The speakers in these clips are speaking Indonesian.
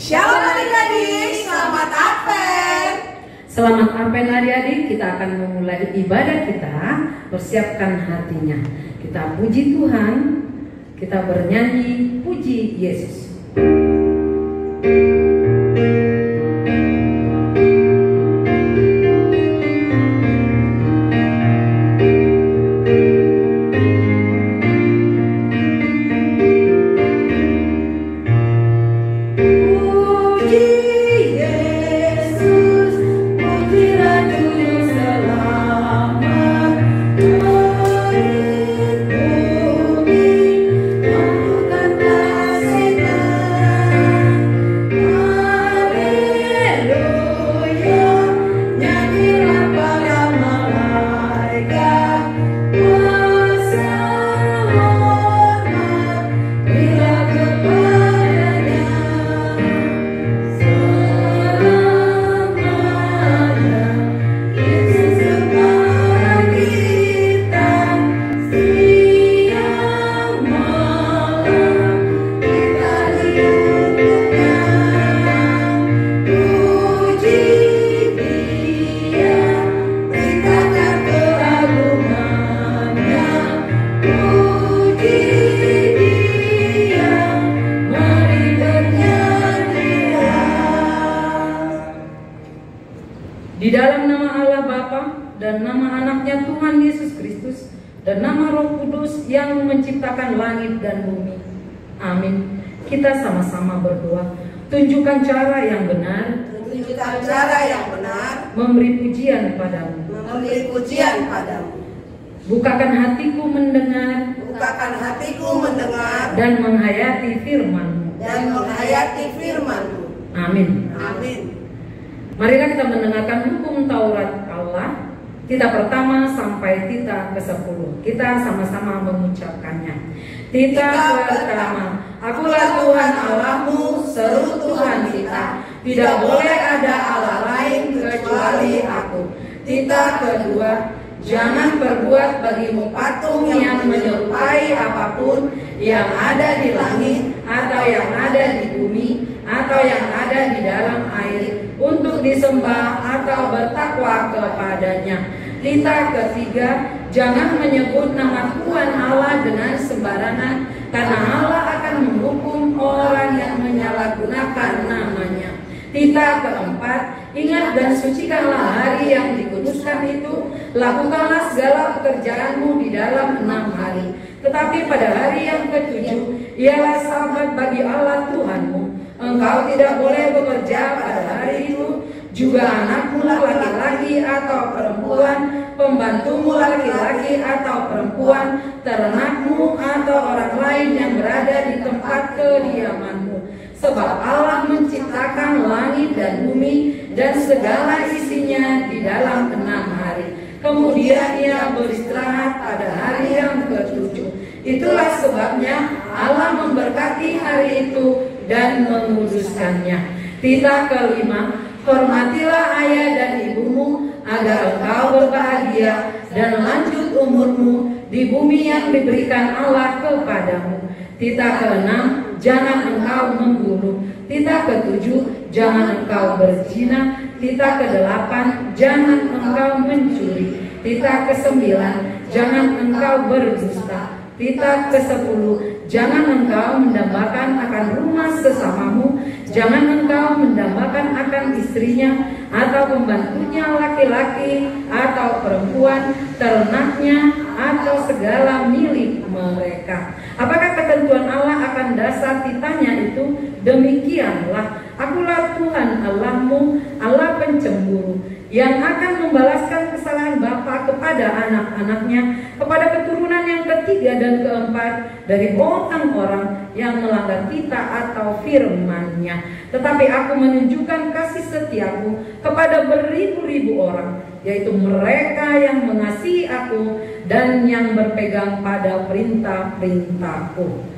Shalom adik-adik, selamat Advent. Selamat Advent adik-adik, kita akan memulai ibadah kita. Persiapkan hatinya. Kita puji Tuhan, kita bernyanyi puji Yesus. Di dalam nama Allah Bapa dan nama anaknya Tuhan Yesus Kristus dan nama Roh Kudus yang menciptakan langit dan bumi. Amin. Kita sama-sama berdoa. Tunjukkan cara yang benar. Tunjukkan cara yang benar. Memberi pujian padamu. Memberi pujian padamu. Bukakan hatiku mendengar. Bukakan hatiku mendengar. Dan menghayati firman-Mu. Dan menghayati firman-Mu. Amin. Amin. Marilah kita mendengarkan hukum Taurat Allah, titah pertama sampai titah ke-10. Kita sama-sama mengucapkannya. Titah pertama, Akulah Tuhan Allahmu, seru Tuhan kita. Tidak boleh ada Allah lain kecuali Aku. Titah kedua, jangan berbuat bagimu patung yang menyerupai apapun yang ada di langit, atau yang ada di bumi, atau yang ada di dalam air, untuk disembah atau bertakwa kepadanya. Titah ketiga, jangan menyebut nama Tuhan Allah dengan sembarangan, karena Allah akan menghukum orang yang menyalahgunakan namanya. Titah keempat, ingat dan sucikanlah hari yang dikuduskan itu. Lakukanlah segala pekerjaanmu di dalam 6 hari. Tetapi pada hari yang ke-7 ialah Sabat bagi Allah Tuhanmu. Engkau tidak boleh bekerja pada hari itu. Juga anakmu laki-laki atau perempuan, pembantumu laki-laki atau perempuan, ternakmu atau orang lain yang berada di tempat kediamanmu. Sebab Allah menciptakan langit dan bumi dan segala isinya di dalam 6 hari. Kemudian Ia beristirahat pada hari yang ke-7. Itulah sebabnya Allah memberkati hari itu dan menguduskannya. Titah kelima, hormatilah ayah dan ibumu agar engkau berbahagia dan lanjut umurmu di bumi yang diberikan Allah kepadamu. Titah keenam, jangan engkau membunuh. Titah ketujuh, jangan engkau berzina. Titah kedelapan, jangan engkau mencuri. Titah kesembilan, jangan engkau berdusta. Titah ke-10, jangan engkau mendambakan akan rumah sesamamu. Jangan engkau mendambakan akan istrinya atau pembantunya laki-laki atau perempuan, ternaknya atau segala milik mereka. Apakah ketentuan Allah akan dasar titahnya itu? Demikianlah, Akulah Tuhan Allahmu, Allah pencemburu, yang akan membalaskan kesalahan bapa kepada anak-anaknya, kepada keturunan yang ketiga dan keempat dari orang-orang yang melanggar titah atau firman-Nya. Tetapi Aku menunjukkan kasih setiaku kepada beribu-ribu orang, yaitu mereka yang mengasihi Aku dan yang berpegang pada perintah-perintah-Ku.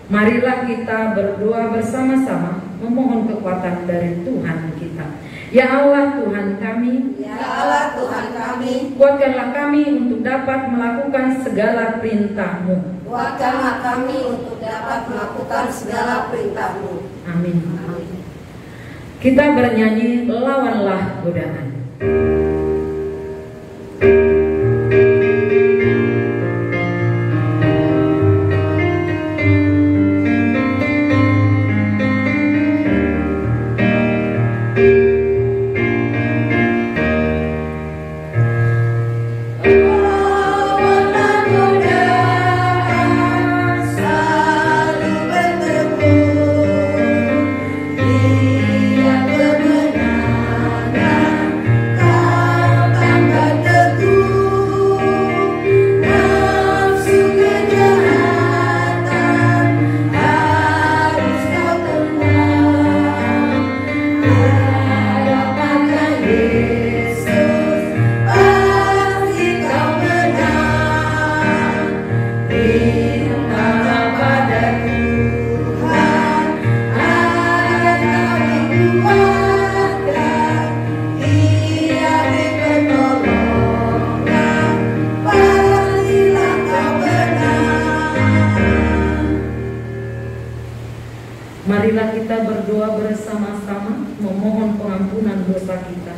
Marilah kita berdoa bersama-sama memohon kekuatan dari Tuhan kita. Ya Allah Tuhan kami, Ya Allah Tuhan kami, kuatkanlah kami untuk dapat melakukan segala perintah-Mu. Kuatkanlah kami untuk dapat melakukan segala perintah-Mu. Amin. Kita bernyanyi lawanlah godaan. Marilah kita berdoa bersama-sama memohon pengampunan dosa kita.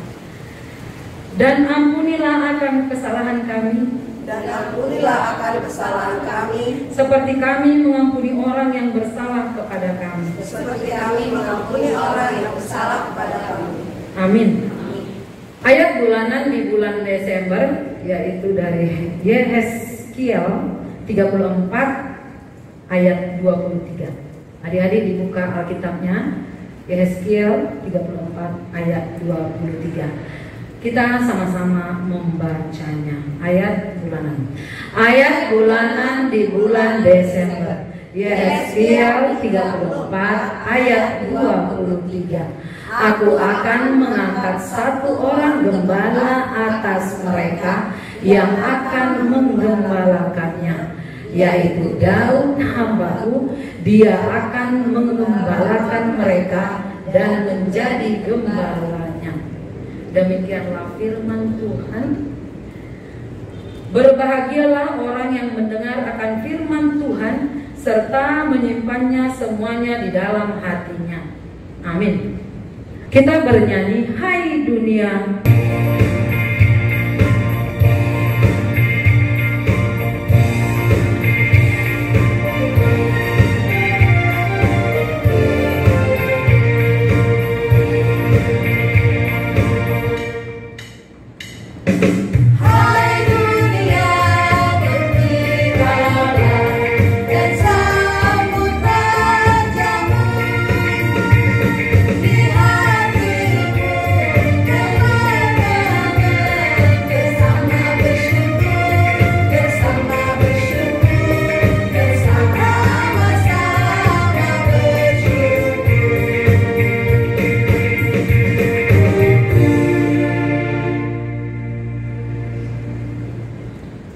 Dan ampunilah akan kesalahan kami, Dan ampunilah akan kesalahan kami, seperti kami mengampuni orang yang bersalah kepada kami. seperti kami mengampuni orang yang bersalah kepada kami. Amin. Ayat bulanan di bulan Desember yaitu dari Yehezkiel 34 ayat 23. Adik-adik dibuka Alkitabnya, Yehezkiel 34 ayat 23. Kita sama-sama membacanya. Ayat bulanan. Ayat bulanan di bulan Desember. Yehezkiel 34 ayat 23. Aku akan mengangkat satu orang gembala atas mereka yang akan menggembalakannya, yaitu Daud hambaku. Dia akan menggembalakan mereka dan menjadi gembalanya. Demikianlah firman Tuhan. Berbahagialah orang yang mendengar akan firman Tuhan serta menyimpannya semuanya di dalam hatinya. Amin. Kita bernyanyi, hai dunia.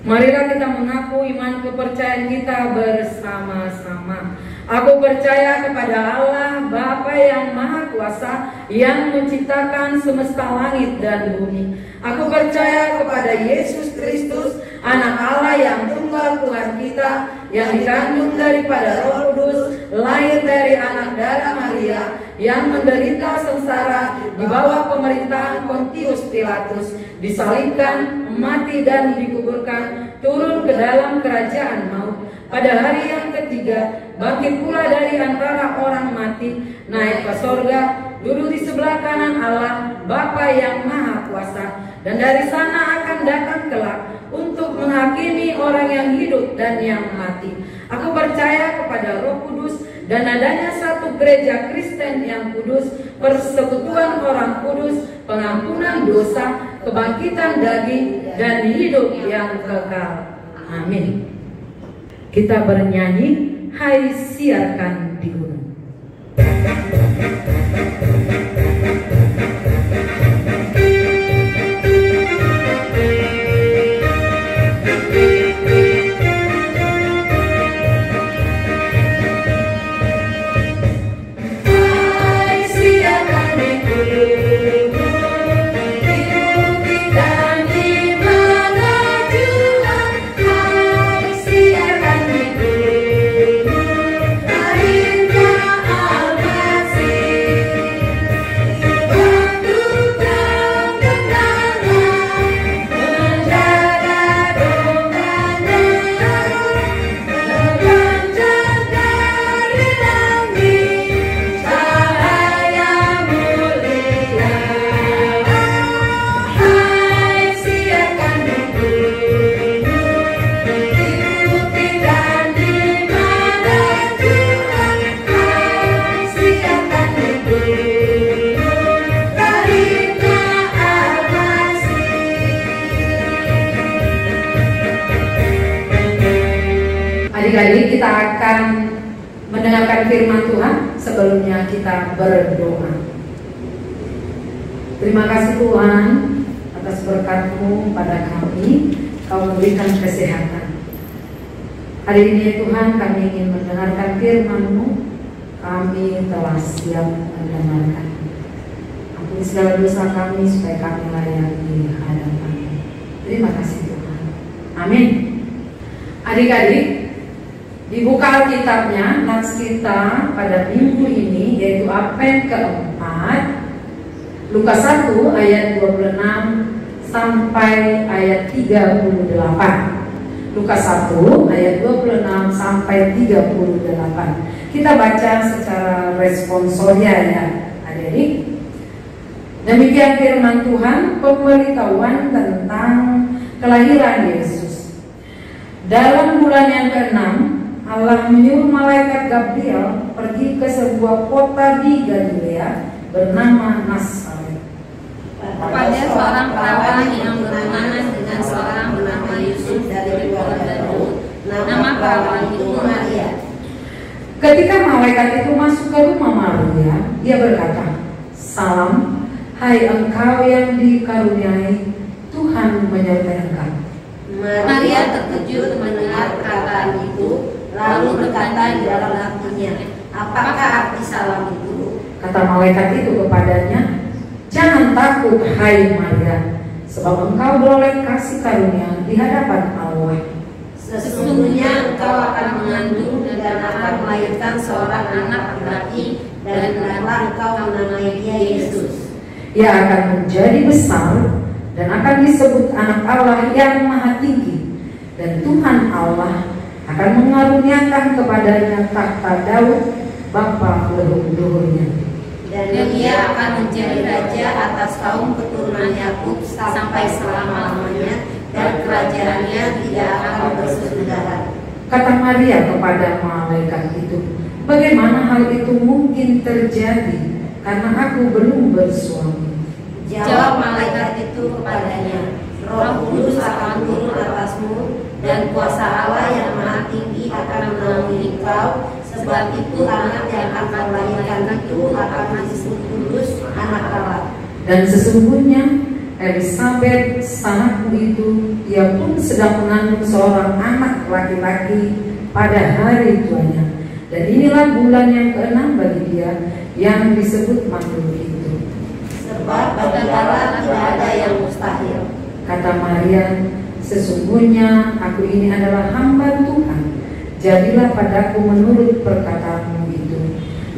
Marilah kita mengaku iman kepercayaan kita bersama-sama. Aku percaya kepada Allah Bapa yang Maha Kuasa yang menciptakan semesta langit dan bumi. Aku percaya kepada Yesus Kristus, Anak Allah yang tunggal Tuhan kita, yang dikandung daripada Roh Kudus, lahir dari anak darah Maria, yang menderita sengsara di bawah pemerintahan Pontius Pilatus, disalibkan, mati dan dikuburkan, turun ke dalam kerajaan maut. Pada hari yang ketiga, bangkit pula dari antara orang mati, naik ke sorga, duduk di sebelah kanan Allah, Bapa yang Maha Kuasa, dan dari sana akan datang kelak untuk menghakimi orang yang hidup dan yang mati. Aku percaya kepada Roh Kudus dan adanya satu gereja Kristen yang kudus, persekutuan orang kudus, pengampunan dosa, kebangkitan daging, dan hidup yang kekal. Amin. Kita bernyanyi, hai siarkan di gunung. Siarkan di Adik-adik, kita akan mendengarkan firman Tuhan. Sebelumnya kita berdoa. Terima kasih Tuhan atas berkat-Mu pada kami. Kau memberikan kesehatan. Hari ini Tuhan, kami ingin mendengarkan firman-Mu. Kami telah siap mendengarkan. Ampuni segala dosa kami supaya kami layak di hadapan-Mu. Terima kasih Tuhan. Amin. Adik-adik, dibuka Alkitabnya, nats kita pada minggu ini yaitu Advent keempat, Lukas 1 ayat 26 sampai ayat 38. Lukas 1 ayat 26 sampai 38. Kita baca secara responsoria ya, adik-adik. Demikian firman Tuhan, pemberitahuan tentang kelahiran Yesus. Dalam bulan yang ke-6, Allah menyuruh malaikat Gabriel pergi ke sebuah kota di Galilea bernama Nazaret kepada seorang perawan yang bertunangan dengan seorang bernama Yusuf dari keluarga Daud. Nama perawan itu Maria. Ketika malaikat itu masuk ke rumah Maria, dia berkata, "Salam, hai engkau yang dikaruniai, Tuhan menyertai engkau." Maria terkejut mendengar perkataan itu, lalu berkata di dalam hatinya, "Apakah arti salam itu?" Kata malaikat itu kepadanya, "Jangan takut, hai Maria, sebab engkau beroleh kasih karunia di hadapan Allah. Sesungguhnya engkau akan mengandung dan akan melahirkan seorang anak laki-laki, dan hendaklah engkau menamai dia Yesus. Ia akan menjadi besar dan akan disebut anak Allah yang Maha Tinggi, dan Tuhan Allah akan mengaruniakan kepadanya takhta Daud bapa leluhurnya. Dan ia akan menjadi raja atas kaum keturunan Yakub sampai selama-lamanya, dan kerajaannya tidak akan bersesudahan." Kata Maria kepada malaikat itu, "Bagaimana hal itu mungkin terjadi, karena aku belum bersuami?" Jawab malaikat itu kepadanya, "Roh Kudus akan turun atasmu, dan kuasa Allah yang Maha Tinggi akan menaungi engkau. Sebab itu anak yang akan lahirkan itu akan disebut kudus, anak Allah. Dan sesungguhnya Elisabet sanakmu itu, ia pun sedang mengandung seorang anak laki-laki pada hari tuanya. Dan inilah bulan yang ke-6 bagi dia, yang disebut makhluk itu. Sebab bagi Allah tidak ada yang mustahil." Kata Maria, "Sesungguhnya aku ini adalah hamba Tuhan, jadilah padaku menurut perkataanmu itu."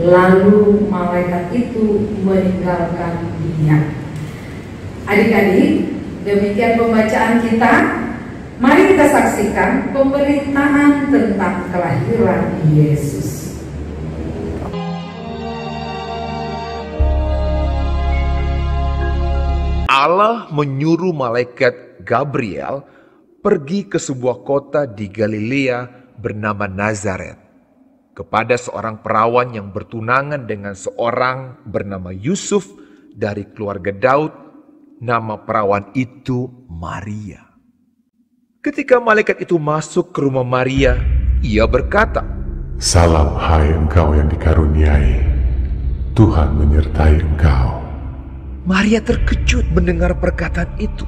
Lalu malaikat itu meninggalkan dia. Adik-adik, demikian pembacaan kita. Mari kita saksikan pemberitaan tentang kelahiran Yesus. Allah menyuruh malaikat Gabriel pergi ke sebuah kota di Galilea bernama Nazaret kepada seorang perawan yang bertunangan dengan seorang bernama Yusuf dari keluarga Daud. Nama perawan itu Maria. Ketika malaikat itu masuk ke rumah Maria, ia berkata, "Salam, hai engkau yang dikaruniai, Tuhan menyertai engkau." Maria terkejut mendengar perkataan itu.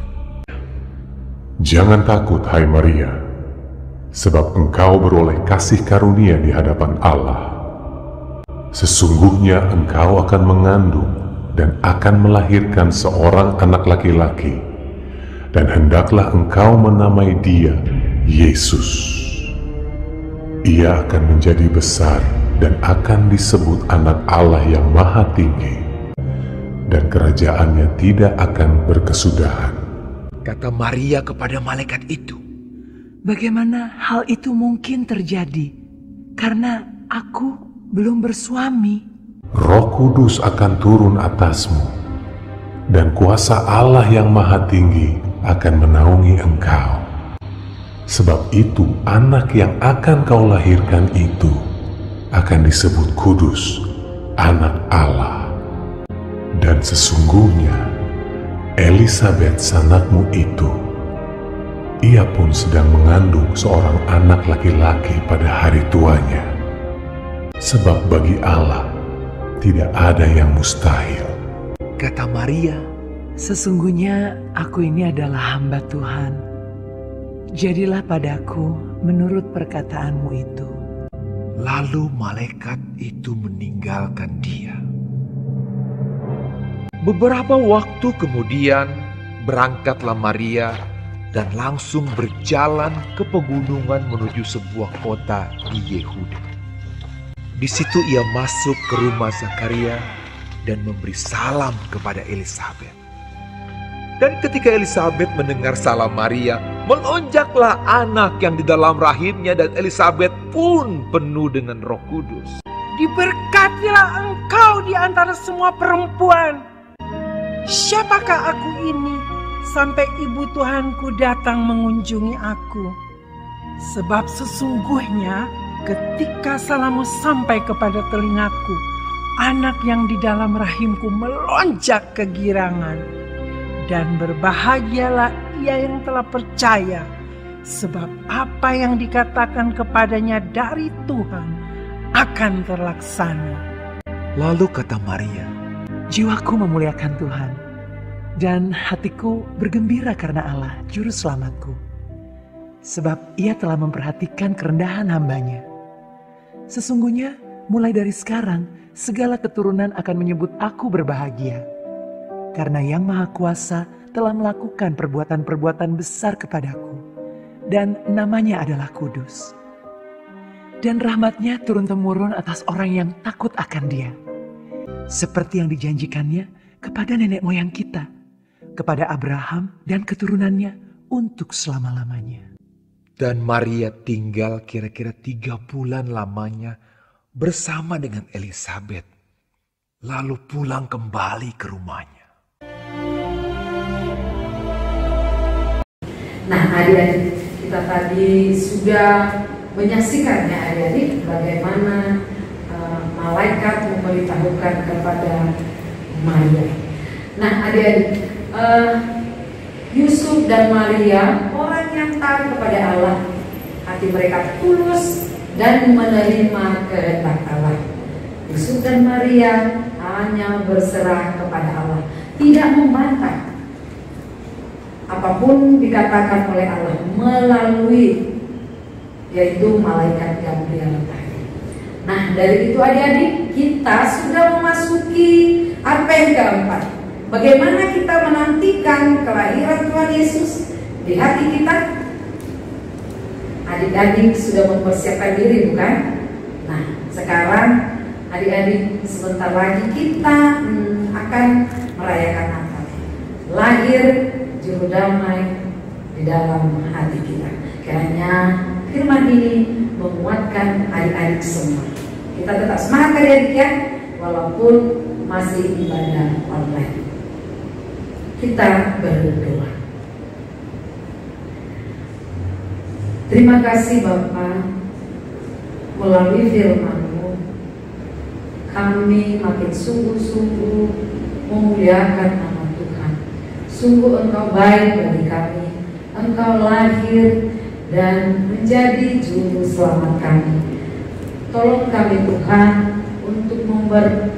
"Jangan takut, hai Maria, sebab engkau beroleh kasih karunia di hadapan Allah. Sesungguhnya engkau akan mengandung dan akan melahirkan seorang anak laki-laki, dan hendaklah engkau menamai dia Yesus. Ia akan menjadi besar dan akan disebut anak Allah yang Maha Tinggi, dan kerajaannya tidak akan berkesudahan." Kata Maria kepada malaikat itu, "Bagaimana hal itu mungkin terjadi? Karena aku belum bersuami." "Roh Kudus akan turun atasmu, dan kuasa Allah yang Maha Tinggi akan menaungi engkau. Sebab itu anak yang akan kau lahirkan itu akan disebut kudus, anak Allah. Dan sesungguhnya Elisabet sanakmu itu ia pun sedang mengandung seorang anak laki-laki pada hari tuanya. Sebab bagi Allah tidak ada yang mustahil. Kata Maria, Sesungguhnya aku ini adalah hamba Tuhan. Jadilah padaku menurut perkataanmu itu. lalu malaikat itu meninggalkan dia. Beberapa waktu kemudian berangkatlah Maria dan langsung berjalan ke pegunungan menuju sebuah kota di Yehuda. Di situ ia masuk ke rumah Zakaria dan memberi salam kepada Elisabet. Dan ketika Elisabet mendengar salam Maria, melonjaklah anak yang di dalam rahimnya dan Elisabet pun penuh dengan Roh Kudus. Diberkatilah engkau di antara semua perempuan. Siapakah aku ini sampai ibu Tuhanku datang mengunjungi aku? Sebab sesungguhnya ketika salammu sampai kepada telingaku, anak yang di dalam rahimku melonjak kegirangan. Dan berbahagialah ia yang telah percaya, sebab apa yang dikatakan kepadanya dari Tuhan akan terlaksana. Lalu kata Maria, Jiwaku memuliakan Tuhan, dan hatiku bergembira karena Allah, Juru Selamatku. Sebab ia telah memperhatikan kerendahan hambanya. Sesungguhnya mulai dari sekarang, segala keturunan akan menyebut aku berbahagia. Karena Yang Maha Kuasa telah melakukan perbuatan-perbuatan besar kepadaku, dan namanya adalah kudus. Dan rahmatnya turun-temurun atas orang yang takut akan Dia. Seperti yang dijanjikannya kepada nenek moyang kita, kepada Abraham dan keturunannya untuk selama-lamanya. dan Maria tinggal kira-kira 3 bulan lamanya bersama dengan Elisabet, lalu pulang kembali ke rumahnya. Nah, adik-adik, kita tadi sudah menyaksikan ya adik-adik bagaimana malaikat memberitahukan kepada Maria. Nah, adik-adik, Yusuf dan Maria orang yang taat kepada Allah, hati mereka tulus dan menerima kehendak Allah. Yusuf dan Maria hanya berserah kepada Allah, tidak membantah apapun dikatakan oleh Allah melalui yaitu malaikat Gabriel tadi. Nah, dari itu adik-adik kita sudah memasuki Advent keempat. Bagaimana kita menantikan kelahiran Tuhan Yesus di hati kita? Adik-adik sudah mempersiapkan diri bukan? Nah, sekarang adik-adik sebentar lagi kita akan merayakan Natal. Lahir Juru Damai di dalam hati kita. Kiranya firman ini menguatkan adik-adik semua. Kita tetap semangat adik-adik ya, walaupun masih ibadah online. Kita berdoa. Terima kasih Bapa, melalui firman-Mu kami makin sungguh-sungguh memuliakan nama Tuhan. Sungguh Engkau baik bagi kami. Engkau lahir dan menjadi juru selamat kami. Tolong kami Tuhan untuk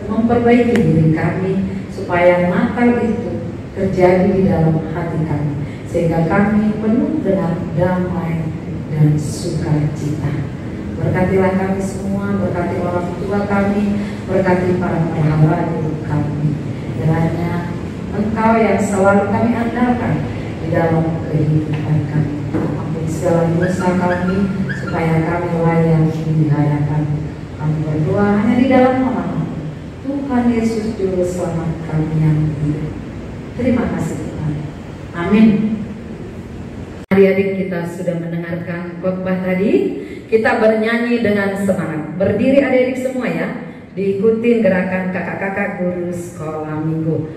memperbaiki diri kami supaya Natal itu terjadi di dalam hati kami, sehingga kami penuh dengan damai dan sukacita. Berkatilah kami semua, berkati orang tua kami, berkati para pelihara hidup kami. Kiranya Engkau yang selalu kami andalkan di dalam kehidupan kami. Ampuni segala dosa kami, supaya kami layak di hadapan. Kami berdoa hanya di dalam nama Tuhan Yesus Juru Selamat kami yang hidup. Terima kasih Tuhan. Amin. Adik-adik, kita sudah mendengarkan khotbah tadi. Kita bernyanyi dengan semangat. Berdiri adik-adik semua ya. Diikutin gerakan kakak-kakak guru sekolah minggu.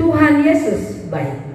Tuhan Yesus baik.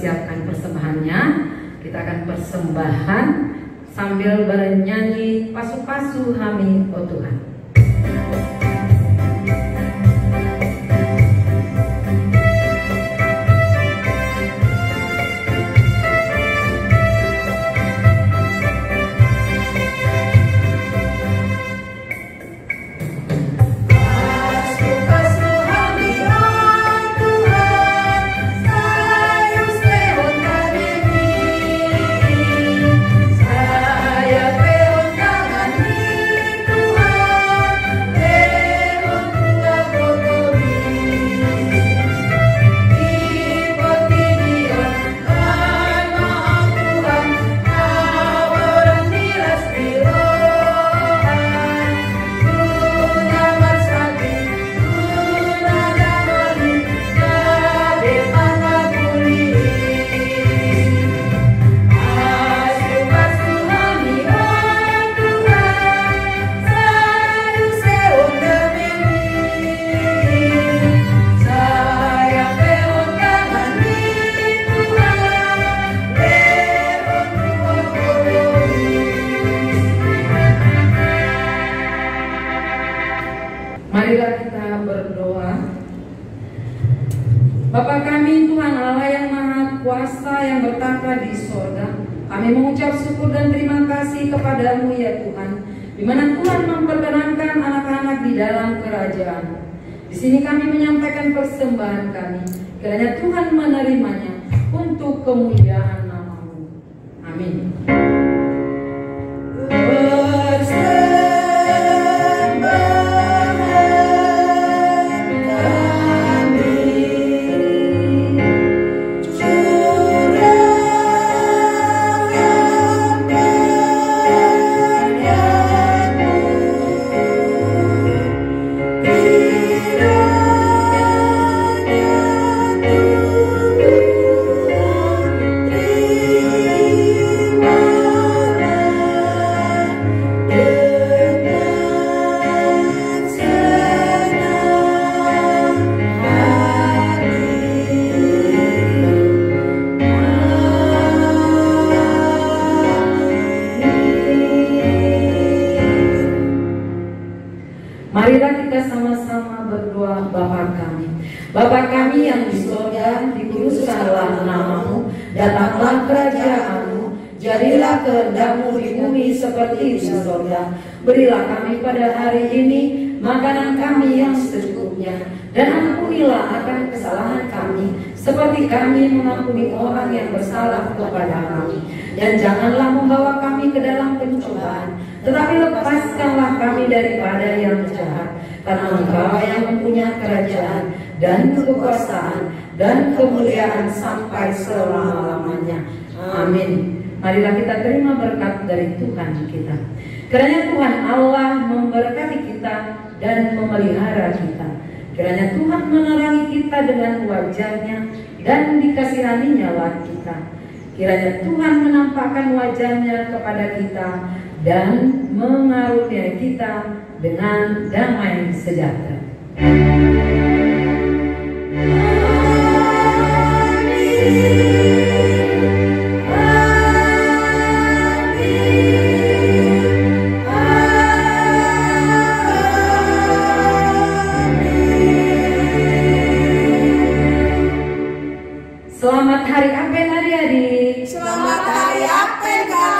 mempersiapkan persembahannya. Kita akan persembahan sambil bernyanyi Pasu-pasu Hami Oh Tuhan. Marilah kita berdoa. Bapa kami, Tuhan Allah yang Maha Kuasa yang bertata di sorga, kami mengucap syukur dan terima kasih kepadamu ya Tuhan, di mana Tuhan memperkenankan anak-anak di dalam kerajaan. Di sini kami menyampaikan persembahan kami, kiranya Tuhan menerimanya untuk kemuliaan nama-Mu. Amin. Marilah kita sama-sama berdoa. Bapa kami, Bapa kami yang di surga, dikuduskanlah nama-Mu, datanglah kerajaan-Mu, jadilah kehendak-Mu di bumi seperti di surga. Berilah kami pada hari ini makanan kami yang secukupnya, dan ampunilah akan kesalahan kami, seperti kami mengampuni orang yang bersalah kepada kami. Dan janganlah membawa kami ke dalam pencobaan, tetapi lepaskanlah kami daripada yang jahat. Karena Engkau yang mempunyai kerajaan dan kekuasaan dan kemuliaan sampai selama-lamanya. Amin. Marilah kita terima berkat dari Tuhan kita. Kiranya Tuhan Allah memberkati kita dan memelihara kita. Kiranya Tuhan menerangi kita dengan wajah-Nya dan dikasihaninya lah kita. Kiranya Tuhan menampakkan wajah-Nya kepada kita dan mengaruniai kita dengan damai sejahtera. Selamat Hari Advent adik-adik. Selamat Hari Advent Kak.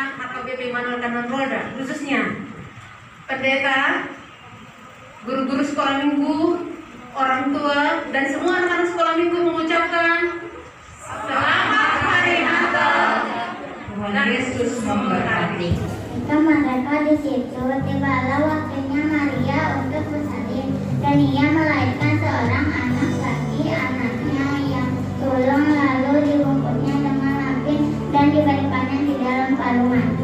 Ketua HKBP Immanuel Kanan Rolda, khususnya pendeta, guru-guru sekolah minggu, orang tua, dan semua anak-anak sekolah minggu mengucapkan Selamat Hari Natal. Tuhan Yesus memberkati. Ketika mereka di situ, tibalah waktunya Maria untuk bersalin, dan ia melahirkan seorang anak laki, anaknya yang sulung, lalu dibungkusnya dengan lapin dan diberikannya di dalam karung madu.